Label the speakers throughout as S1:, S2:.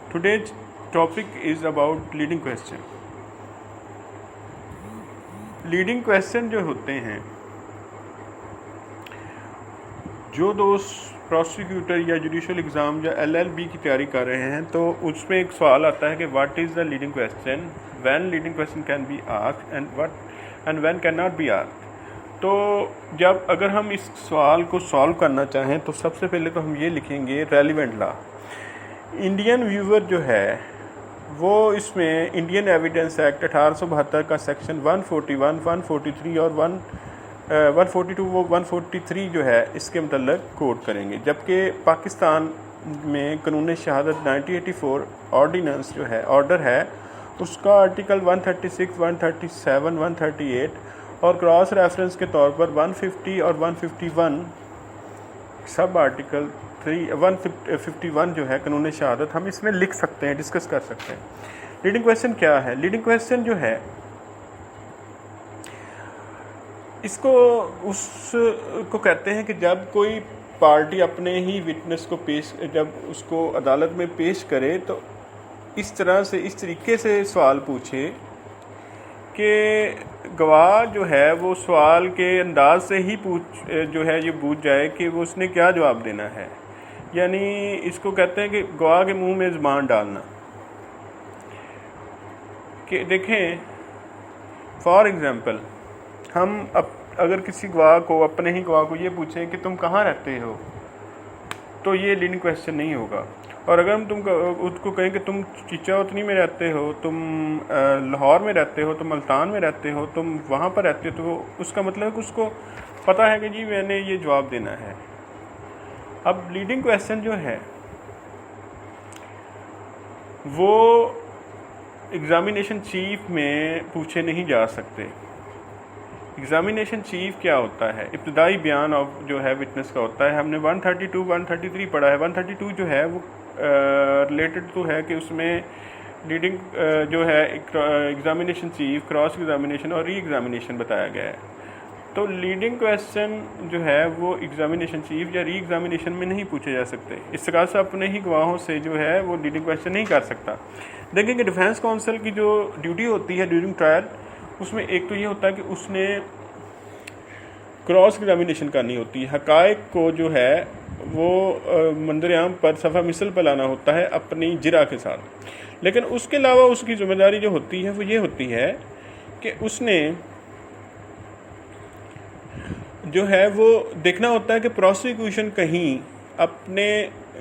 S1: Today's topic is about leading question. Leading question जो होते हैं, जो दोस्त प्रोसिक्यूटर या जुडिशल एग्ज़ाम या एलएलबी की तैयारी कर रहे हैं तो उसमें एक सवाल आता है कि what is the leading question, when leading question can be asked and when can not be asked. तो जब अगर हम इस सवाल को सॉल्व करना चाहें तो सबसे पहले तो हम ये लिखेंगे रेलिवेंट लॉ। इंडियन व्यूवर जो है वो इसमें इंडियन एविडेंस एक्ट 1872 का सेक्शन 141, 143 और 142 वो 143 जो है इसके मतलब कोट करेंगे। जबकि पाकिस्तान में कानून शहादत 1984 ऑर्डिनेंस जो है ऑर्डर है उसका आर्टिकल 136, 137, 138 और क्रॉस रेफरेंस के तौर पर 150 और 151 सब आर्टिकल 151 जो है कानून शहादत हम इसमें लिख सकते हैं, डिस्कस कर सकते हैं। लीडिंग क्वेश्चन क्या है? लीडिंग क्वेश्चन जो है इसको उसको कहते हैं कि जब कोई पार्टी अपने ही विटनेस को जब उसको अदालत में पेश करे तो इस तरीके से सवाल पूछे कि गवाह जो है वो सवाल के अंदाज से ही ये पूछ जाए कि वो उसने क्या जवाब देना है। यानी इसको कहते हैं कि गवाह के मुंह में ज़ुबान डालना। कि देखें फॉर एग्ज़ाम्पल हम अगर किसी अपने ही गवाह को ये पूछें कि तुम कहाँ रहते हो तो ये लीडिंग क्वेश्चन नहीं होगा। और अगर हम उसको कहें कि तुम चिचौतनी में रहते हो, तुम लाहौर में रहते हो, तुम मुल्तान में रहते हो, तुम वहाँ पर रहते हो, तो उसका मतलब है कि उसको पता है कि जी मैंने ये जवाब देना है। अब लीडिंग क्वेश्चन जो है वो एग्ज़ामिनेशन चीफ में पूछे नहीं जा सकते। एग्ज़ामिनेशन चीफ क्या होता है? इब्तदाई बयान जो है विटनेस का होता है। हमने 132, 133 पढ़ा है। 132 जो है वो रिलेटेड तो है कि उसमें लीडिंग जो है एग्ज़ामिनेशन चीफ, क्रॉस एग्ज़ामिनेशन और री एग्ज़ामिनेशन बताया गया है। तो लीडिंग क्वेश्चन जो है वो एग्ज़ामिनेशन चीफ या री एग्ज़ामिनेशन में नहीं पूछे जा सकते। इस तरह से अपने ही गवाहों से जो है वो लीडिंग क्वेश्चन नहीं कर सकता। देखें कि डिफेंस काउंसिल की जो ड्यूटी होती है ड्यूरिंग ट्रायल, उसमें एक तो ये होता है कि उसने क्रॉस एग्ज़ामिनेशन करनी होती है। हक़ाइक़ को जो है वो मंजर-ए-आम पर सफ़ा मिसल पर लाना होता है अपनी जिरा के साथ। लेकिन उसके अलावा उसकी ज़िम्मेदारी जो होती है वो ये होती है कि उसने जो है वो देखना होता है कि प्रोसिक्यूशन कहीं अपने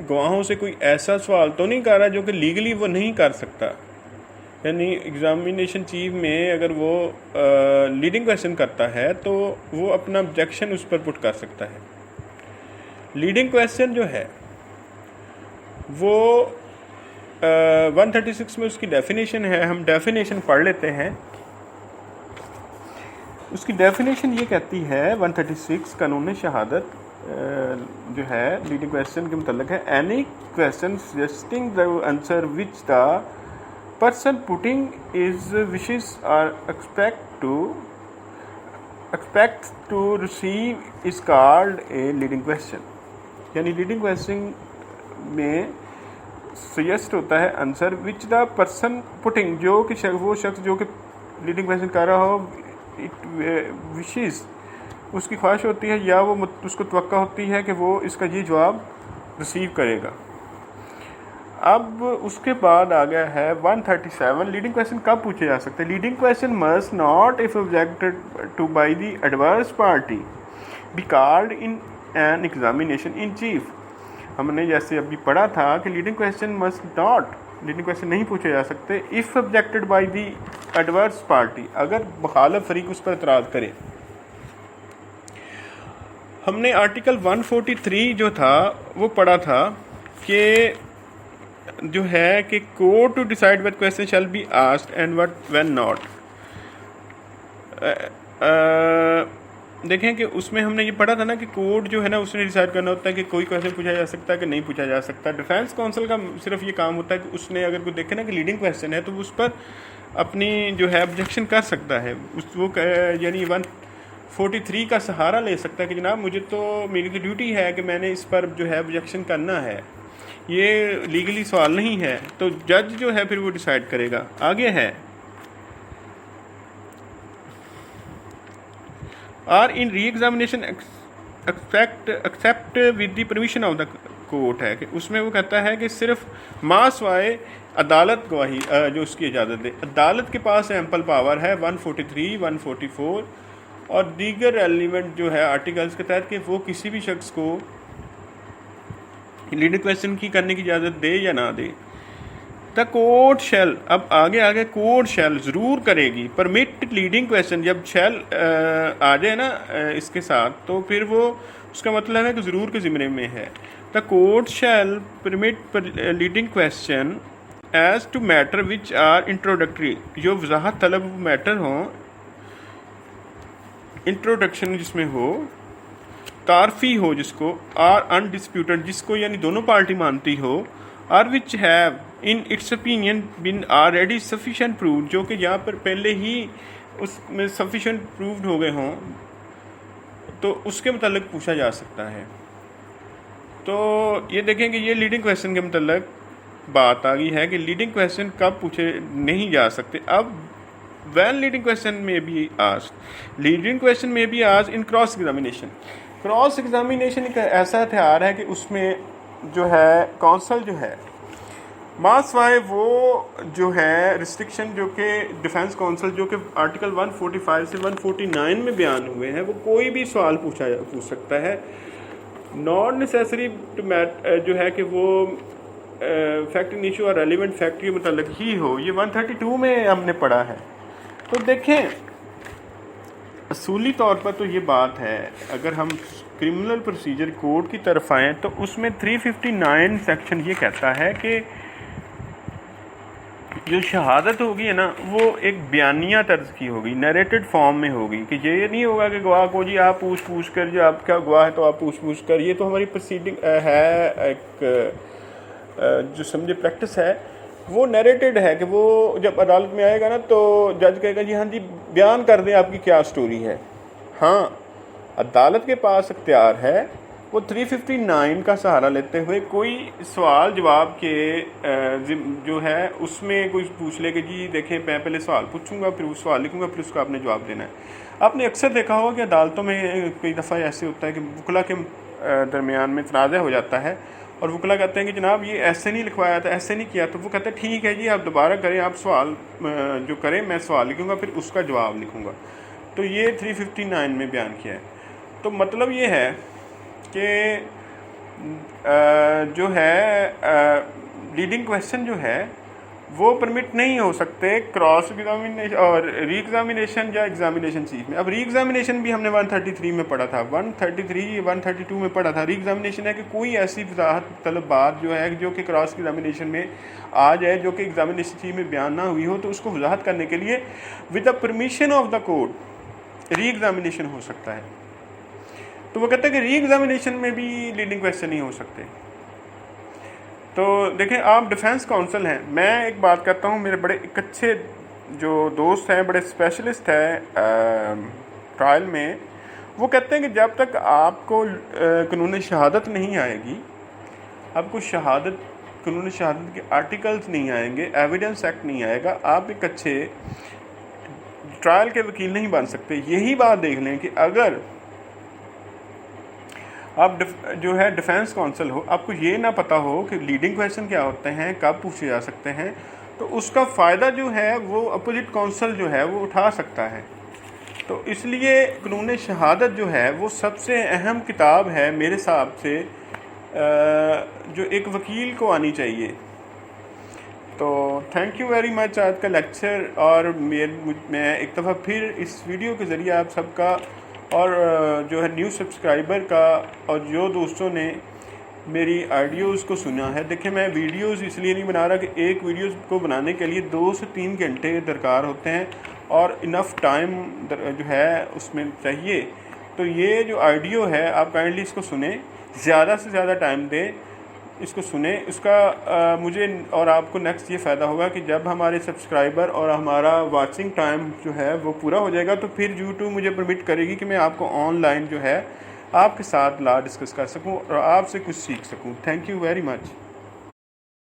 S1: गवाहों से कोई ऐसा सवाल तो नहीं कर रहा जो कि लीगली वो नहीं कर सकता। यानी एग्ज़ामिनेशन चीफ में अगर वो लीडिंग क्वेश्चन करता है तो वो अपना ऑब्जेक्शन उस पर पुट कर सकता है। लीडिंग क्वेश्चन जो है वो 136 में उसकी डेफिनेशन है। हम डेफिनेशन पढ़ लेते हैं। उसकी डेफिनेशन ये कहती है 136 कानून शहादत जो है लीडिंग क्वेश्चन के मतलब है any question suggesting the answer which the person putting his wishes or expects to receive is called a leading question। यानी लीडिंग क्वेश्चन में सजेस्ट होता है answer which the person putting, जो कि वो शख्स जो कि लीडिंग क्वेश्चन कर रहा हो, इट विशेस उसकी ख्वाहिश होती है या वो उसको तवक्का होती है कि वो इसका ये जवाब रिसीव करेगा। अब उसके बाद आ गया है 137। लीडिंग क्वेश्चन कब पूछे जा सकते हैं? Leading question must not if objected to by the adverse party be called in an examination in chief. हमने जैसे अभी पढ़ा था कि leading question must not, leading question नहीं पूछे जा सकते if objected by the adverse party, अगर मुखालिफ फरीक उस पर एतराज़ करे। हमने आर्टिकल 143 जो था वो पढ़ा था कि जो है कि court to decide when question shall be asked and when not. देखें कि उसमें हमने ये पढ़ा था ना कि कोर्ट जो है ना उसने डिसाइड करना होता है कि कोई क्वेश्चन पूछा जा सकता है कि नहीं पूछा जा सकता। डिफेंस काउंसिल का सिर्फ ये काम होता है कि उसने अगर कोई देखे ना कि लीडिंग क्वेश्चन है तो उस पर अपनी जो है ऑब्जेक्शन कर सकता है। वो यानी 143 का सहारा ले सकता है कि जनाब मुझे तो मेरी तो ड्यूटी है कि मैंने इस पर जो है ऑब्जेक्शन करना है। ये लीगली सवाल नहीं है, तो जज जो है फिर वो डिसाइड करेगा। आगे है or in re examination except with the permission of the court है कि उसमें वो कहता है कि सिर्फ मासवाए अदालत गवाही जो उसकी इजाज़त दे। अदालत के पास एम्पल पावर है 143, 144 और दीगर एलिमेंट जो है आर्टिकल्स के तहत कि वो किसी भी शख्स को लीडिंग क्वेश्चन की करने की इजाज़त दे या ना दे। द कोर्ट शैल, अब आगे कोर्ट शैल ज़रूर करेगी परमिट लीडिंग क्वेश्चन। जब शैल आ जाए ना इसके साथ, तो फिर वो उसका मतलब है कि ज़रूर के ज़िम्मे में है। The court shall permit leading question as to matter which are introductory, जो वजाहत तलब मैटर हों, इंट्रोडक्शन जिसमें हो, तारफी हो जिसको, आर अनडिस्प्यूटेड जिसको यानी दोनों पार्टी मानती हो, or which have in its opinion been already sufficient prove, जो कि यहाँ पर पहले ही उसमें सफिशेंट प्रूव्ड हो गए हों, तो उसके मतलब पूछा जा सकता है। तो ये देखें कि ये लीडिंग क्वेश्चन के मतलब बात आ गई है कि लीडिंग क्वेश्चन कब पूछे नहीं जा सकते। अब वैन लीडिंग क्वेश्चन में भी आज लीडिंग क्वेश्चन में भी आज इन क्रॉस एग्जामिनेशन। क्रॉस एग्जामिनेशन एक ऐसा हथियार है कि उसमें जो है कौंसल जो है मासवाए वो जो है रिस्ट्रिक्शन जो कि डिफेंस काउंसिल जो कि आर्टिकल 145 से 149 में बयान हुए हैं, वो कोई भी सवाल पूछ सकता है। नॉट नेसेसरी टू मैट जो है कि वो फैक्ट इन इशू और रेलिवेंट फैक्ट के मतलब ही हो, ये 132 में हमने पढ़ा है। तो देखें असूली तौर पर तो ये बात है, अगर हम क्रिमिनल प्रोसीजर कोड की तरफ आएँ तो उसमें 359 सेक्शन ये कहता है कि जो शहादत होगी है ना, वो एक बयानिया तर्ज की होगी, नरेटेड फॉर्म में होगी, कि ये नहीं होगा कि गवाह को जी आप पूछ कर, जो आपका गवाह है तो आप पूछ कर। ये तो हमारी प्रोसीडिंग है, एक जो समझे प्रैक्टिस है, वो नरेटेड है कि वो जब अदालत में आएगा ना तो जज कहेगा जी हाँ जी बयान कर दें आपकी क्या स्टोरी है। हाँ, अदालत के पास इख्तियार है वो 359 का सहारा लेते हुए कोई सवाल जवाब के जो है उसमें कोई पूछ ले कि जी देखें मैं पहले सवाल पूछूंगा, फिर वो सवाल लिखूंगा, फिर उसका आपने जवाब देना है। आपने अक्सर देखा होगा कि अदालतों में कई दफ़ा ऐसे होता है कि वकला के दरमियान में तनाज़ा हो जाता है और वकला कहते हैं कि जनाब ये ऐसे नहीं लिखवाया था, ऐसे नहीं किया, तो वो कहते हैं ठीक है जी आप दोबारा करें, आप सवाल जो करें, मैं सवाल लिखूंगा फिर उसका जवाब लिखूंगा। तो ये 359 में बयान किया है। तो मतलब ये है कि जो है लीडिंग क्वेश्चन जो है वो परमिट नहीं हो सकते क्रॉस एग्जामिनेशन और री एग्जामिनेशन या एग्जामिनेशन चीफ में। अब री एग्जामिनेशन भी हमने 133 में पढ़ा था, 133 132 में पढ़ा था। री एग्जामिनेशन है कि कोई ऐसी वजाहत तलब बात जो है जो कि क्रॉस एग्जामिनेशन में आ जाए, जो कि एग्जामिनेशन चीफ में बयान ना हुई हो, तो उसको वजाहत करने के लिए with the permission of the court re examination हो सकता है। तो वो कहते हैं कि री एग्जामिनेशन में भी लीडिंग क्वेश्चन नहीं हो सकते। तो देखें आप डिफेंस काउंसिल हैं, मैं एक बात करता हूँ, मेरे बड़े एक अच्छे जो दोस्त हैं, बड़े स्पेशलिस्ट हैं ट्रायल में, वो कहते हैं कि जब तक आपको कानून शहादत नहीं आएगी, आपको कानून शहादत के आर्टिकल्स नहीं आएंगे, एविडेंस एक्ट नहीं आएगा, आप एक अच्छे ट्रायल के वकील नहीं बन सकते। यही बात देख लें कि अगर आप जो है डिफेंस काउंसिल हो, आपको ये ना पता हो कि लीडिंग क्वेश्चन क्या होते हैं, कब पूछे जा सकते हैं, तो उसका फ़ायदा जो है वो अपोजिट काउंसिल जो है वो उठा सकता है। तो इसलिए कानून शहादत जो है वो सबसे अहम किताब है मेरे हिसाब से, जो एक वकील को आनी चाहिए। तो थैंक यू वेरी मच आज का लेक्चर, और मैं एक दफ़ा फिर इस वीडियो के ज़रिए आप सबका और जो है न्यू सब्सक्राइबर का और जो दोस्तों ने मेरी ऑडियोज़ को सुना है, देखिए मैं वीडियोज़ इसलिए नहीं बना रहा कि एक वीडियोज़ को बनाने के लिए 2 से 3 घंटे दरकार होते हैं और इनफ टाइम जो है उसमें चाहिए। तो ये जो ऑडियो है आप काइंडली इसको सुने, ज़्यादा से ज़्यादा टाइम दें, इसको सुने। इसका मुझे और आपको नेक्स्ट ये फ़ायदा होगा कि जब हमारे सब्सक्राइबर और हमारा वाचिंग टाइम जो है वो पूरा हो जाएगा, तो फिर यूट्यूब मुझे परमिट करेगी कि मैं आपको ऑनलाइन जो है आपके साथ ला डिस्कस कर सकूं और आपसे कुछ सीख सकूं। Thank you very much.